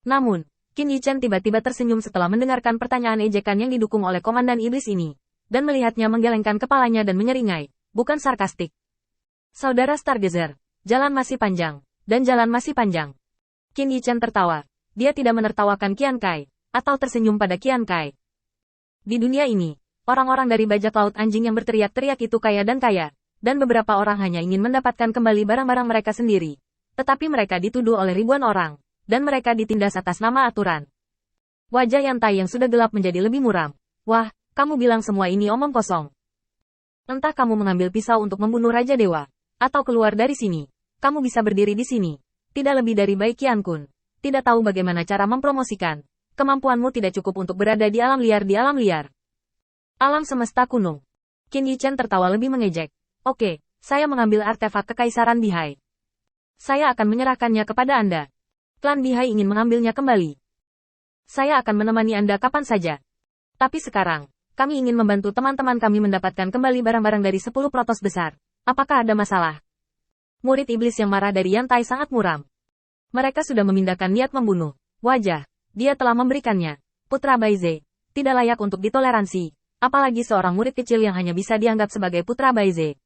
Namun, Qin Yichen tiba-tiba tersenyum setelah mendengarkan pertanyaan ejekan yang didukung oleh Komandan Iblis ini, dan melihatnya menggelengkan kepalanya dan menyeringai, bukan sarkastik. Saudara Stargazer, jalan masih panjang, dan jalan masih panjang. Qin Yichen tertawa. Dia tidak menertawakan Qian Kai, atau tersenyum pada Qian Kai. Di dunia ini, orang-orang dari bajak laut anjing yang berteriak-teriak itu kaya, dan beberapa orang hanya ingin mendapatkan kembali barang-barang mereka sendiri. Tetapi mereka dituduh oleh ribuan orang, dan mereka ditindas atas nama aturan. Wajah Yantai yang sudah gelap menjadi lebih muram. Wah, kamu bilang semua ini omong kosong. Entah kamu mengambil pisau untuk membunuh Raja Dewa, atau keluar dari sini. Kamu bisa berdiri di sini. Tidak lebih dari baik Qian Kun. Tidak tahu bagaimana cara mempromosikan. Kemampuanmu tidak cukup untuk berada di alam liar. Alam semesta kuno. Qin Yichen tertawa lebih mengejek. Oke, saya mengambil artefak kekaisaran Bihai. Saya akan menyerahkannya kepada Anda. Klan Bihai ingin mengambilnya kembali. Saya akan menemani Anda kapan saja. Tapi sekarang, kami ingin membantu teman-teman kami mendapatkan kembali barang-barang dari 10 protos besar. Apakah ada masalah? Murid iblis yang marah dari Yantai sangat muram. Mereka sudah memindahkan niat membunuh. Wajah, dia telah memberikannya. Putra Baize, tidak layak untuk ditoleransi. Apalagi seorang murid kecil yang hanya bisa dianggap sebagai putra Baize.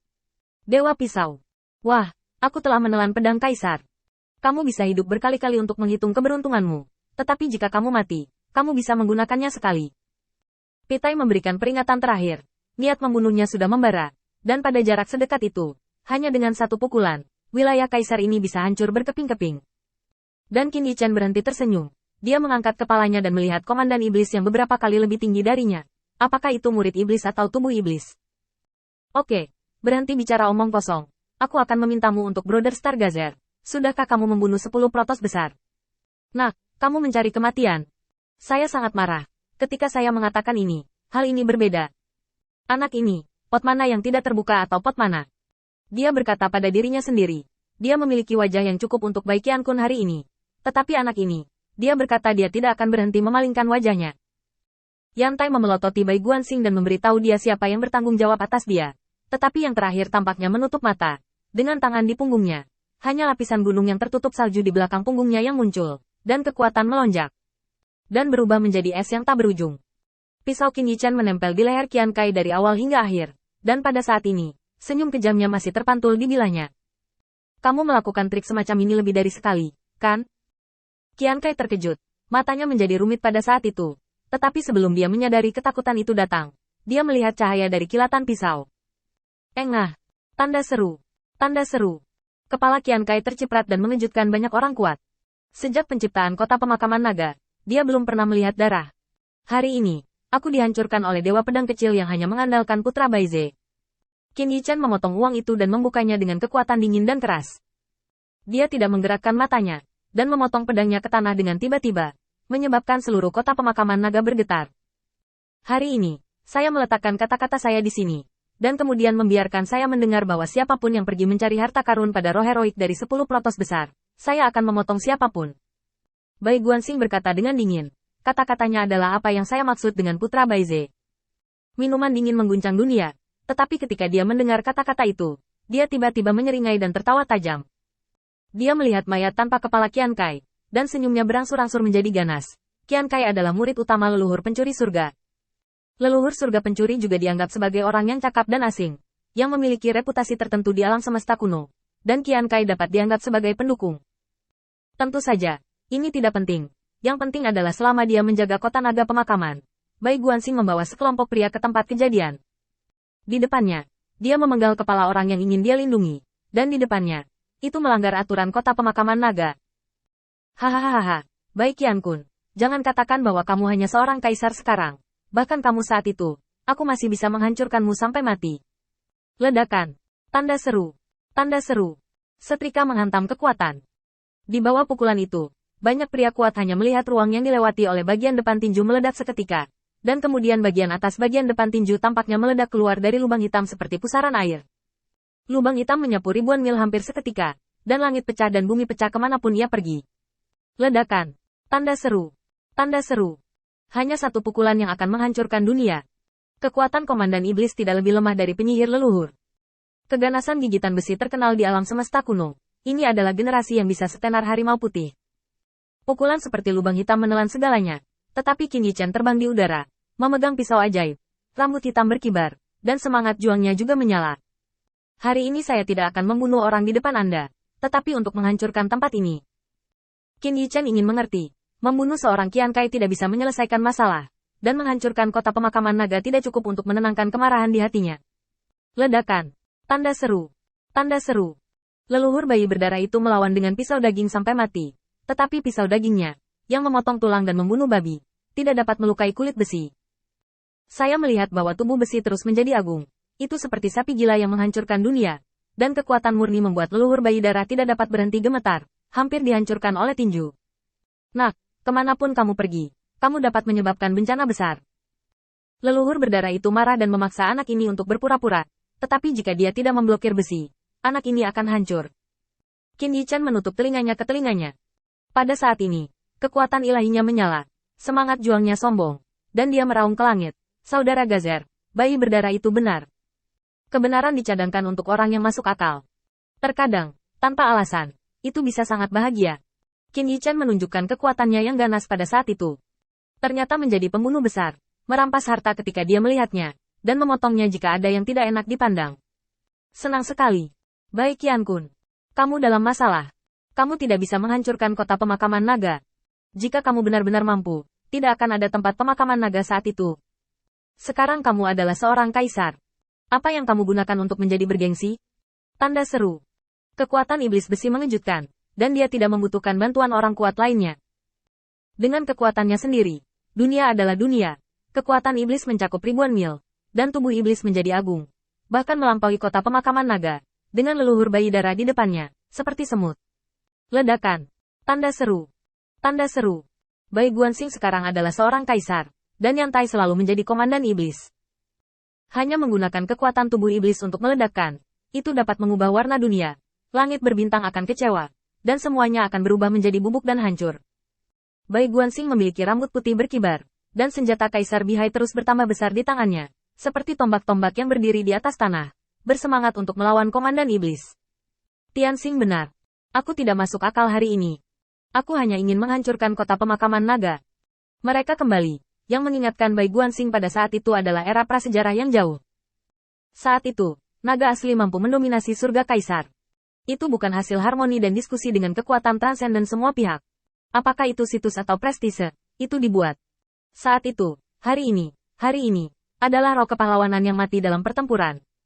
Dewa Pisau. Wah, aku telah menelan pedang kaisar. Kamu bisa hidup berkali-kali untuk menghitung keberuntunganmu. Tetapi jika kamu mati, kamu bisa menggunakannya sekali. Pitai memberikan peringatan terakhir. Niat membunuhnya sudah membara. Dan pada jarak sedekat itu, hanya dengan satu pukulan, wilayah kaisar ini bisa hancur berkeping-keping. Dan Qin Yichen berhenti tersenyum. Dia mengangkat kepalanya dan melihat Komandan Iblis yang beberapa kali lebih tinggi darinya. Apakah itu murid iblis atau tubuh iblis? Oke, berhenti bicara omong kosong. Aku akan memintamu untuk Brother Stargazer. Sudahkah kamu membunuh 10 protos besar? Nah, kamu mencari kematian. Saya sangat marah. Ketika saya mengatakan ini, hal ini berbeda. Anak ini, pot mana yang tidak terbuka atau pot mana? Dia berkata pada dirinya sendiri. Dia memiliki wajah yang cukup untuk Bai Qiankun hari ini. Tetapi anak ini, dia berkata dia tidak akan berhenti memalingkan wajahnya. Yantai memelototi Bai Guanxing dan memberitahu dia siapa yang bertanggung jawab atas dia. Tetapi yang terakhir tampaknya menutup mata. Dengan tangan di punggungnya. Hanya lapisan gunung yang tertutup salju di belakang punggungnya yang muncul. Dan kekuatan melonjak. Dan berubah menjadi es yang tak berujung. Pisau Qin Yichen menempel di leher Qian Kai dari awal hingga akhir. Dan pada saat ini, senyum kejamnya masih terpantul di bilahnya. Kamu melakukan trik semacam ini lebih dari sekali, kan? Qian Kai terkejut. Matanya menjadi rumit pada saat itu. Tetapi sebelum dia menyadari ketakutan itu datang, dia melihat cahaya dari kilatan pisau. Engah. Tanda seru. Tanda seru. Kepala Qian Kai terciprat dan mengejutkan banyak orang kuat. Sejak penciptaan kota pemakaman naga, dia belum pernah melihat darah. Hari ini, aku dihancurkan oleh dewa pedang kecil yang hanya mengandalkan putra Baize. Qin Yichen memotong uang itu dan membukanya dengan kekuatan dingin dan keras. Dia tidak menggerakkan matanya, dan memotong pedangnya ke tanah dengan tiba-tiba, menyebabkan seluruh kota pemakaman naga bergetar. Hari ini, saya meletakkan kata-kata saya di sini, dan kemudian membiarkan saya mendengar bahwa siapapun yang pergi mencari harta karun pada roh heroik dari 10 protos besar, saya akan memotong siapapun. Bai Guanxing berkata dengan dingin. Kata-katanya adalah apa yang saya maksud dengan putra Baize. Minuman dingin mengguncang dunia, tetapi ketika dia mendengar kata-kata itu, dia tiba-tiba menyeringai dan tertawa tajam. Dia melihat mayat tanpa kepala Qian Kai, dan senyumnya berangsur-angsur menjadi ganas. Qian Kai adalah murid utama leluhur pencuri surga. Leluhur surga pencuri juga dianggap sebagai orang yang cakap dan asing, yang memiliki reputasi tertentu di alam semesta kuno, dan Qian Kai dapat dianggap sebagai pendukung. Tentu saja, ini tidak penting. Yang penting adalah selama dia menjaga kota naga pemakaman. Bai Guanxing membawa sekelompok pria ke tempat kejadian. Di depannya, dia memenggal kepala orang yang ingin dia lindungi. Dan di depannya, itu melanggar aturan kota pemakaman naga. Hahaha, Bai Qiankun, jangan katakan bahwa kamu hanya seorang kaisar sekarang. Bahkan kamu saat itu, aku masih bisa menghancurkanmu sampai mati. Ledakan. Tanda seru. Tanda seru. Setrika menghantam kekuatan. Di bawah pukulan itu, banyak pria kuat hanya melihat ruang yang dilewati oleh bagian depan tinju meledak seketika. Dan kemudian bagian atas bagian depan tinju tampaknya meledak keluar dari lubang hitam seperti pusaran air. Lubang hitam menyapu ribuan mil hampir seketika, dan langit pecah dan bumi pecah kemanapun ia pergi. Ledakan. Tanda seru. Tanda seru. Hanya satu pukulan yang akan menghancurkan dunia. Kekuatan Komandan Iblis tidak lebih lemah dari penyihir leluhur. Keganasan gigitan besi terkenal di alam semesta kuno. Ini adalah generasi yang bisa setenar harimau putih. Pukulan seperti lubang hitam menelan segalanya. Tetapi Qin Yichen terbang di udara, memegang pisau ajaib. Rambut hitam berkibar, dan semangat juangnya juga menyala. Hari ini saya tidak akan membunuh orang di depan Anda, tetapi untuk menghancurkan tempat ini. Qin Yichen ingin mengerti, membunuh seorang Qian Kai tidak bisa menyelesaikan masalah, dan menghancurkan kota pemakaman naga tidak cukup untuk menenangkan kemarahan di hatinya. Ledakan. Tanda seru. Tanda seru. Leluhur bayi berdarah itu melawan dengan pisau daging sampai mati. Tetapi pisau dagingnya, yang memotong tulang dan membunuh babi, tidak dapat melukai kulit besi. Saya melihat bahwa tubuh besi terus menjadi agung. Itu seperti sapi gila yang menghancurkan dunia. Dan kekuatan murni membuat leluhur bayi darah tidak dapat berhenti gemetar, hampir dihancurkan oleh tinju. Nak, kemanapun kamu pergi, kamu dapat menyebabkan bencana besar. Leluhur berdarah itu marah dan memaksa anak ini untuk berpura-pura. Tetapi jika dia tidak memblokir besi, anak ini akan hancur. Qin Yichen menutup telinganya ke telinganya. Pada saat ini, kekuatan ilahinya menyala. Semangat juangnya sombong. Dan dia meraung ke langit. Saudara Gazer, bayi berdarah itu benar. Kebenaran dicadangkan untuk orang yang masuk akal. Terkadang, tanpa alasan, itu bisa sangat bahagia. Qin Yichen menunjukkan kekuatannya yang ganas pada saat itu. Ternyata menjadi pembunuh besar, merampas harta ketika dia melihatnya, dan memotongnya jika ada yang tidak enak dipandang. Senang sekali. Baik Qian Kun. Kamu dalam masalah. Kamu tidak bisa menghancurkan kota pemakaman naga. Jika kamu benar-benar mampu, tidak akan ada tempat pemakaman naga saat itu. Sekarang kamu adalah seorang kaisar. Apa yang kamu gunakan untuk menjadi bergengsi? Tanda seru. Kekuatan iblis besi mengejutkan, dan dia tidak membutuhkan bantuan orang kuat lainnya. Dengan kekuatannya sendiri, dunia adalah dunia. Kekuatan iblis mencakup ribuan mil, dan tubuh iblis menjadi agung. Bahkan melampaui kota pemakaman naga, dengan leluhur bayi darah di depannya, seperti semut. Ledakan. Tanda seru. Tanda seru. Bai Guanxing sekarang adalah seorang kaisar, dan Yan Tai selalu menjadi komandan iblis. Hanya menggunakan kekuatan tubuh iblis untuk meledakkan, itu dapat mengubah warna dunia. Langit berbintang akan kecewa, dan semuanya akan berubah menjadi bubuk dan hancur. Bai Guanxing memiliki rambut putih berkibar, dan senjata Kaisar Bihai terus bertambah besar di tangannya, seperti tombak-tombak yang berdiri di atas tanah, bersemangat untuk melawan komandan iblis. Tianxing benar. Aku tidak masuk akal hari ini. Aku hanya ingin menghancurkan kota pemakaman naga. Mereka kembali, yang mengingatkan Bai Guanxing pada saat itu adalah era prasejarah yang jauh. Saat itu, naga asli mampu mendominasi surga Kaisar. Itu bukan hasil harmoni dan diskusi dengan kekuatan transenden semua pihak. Apakah itu situs atau prestise, itu dibuat. Saat itu, hari ini, adalah roh kepahlawanan yang mati dalam pertempuran.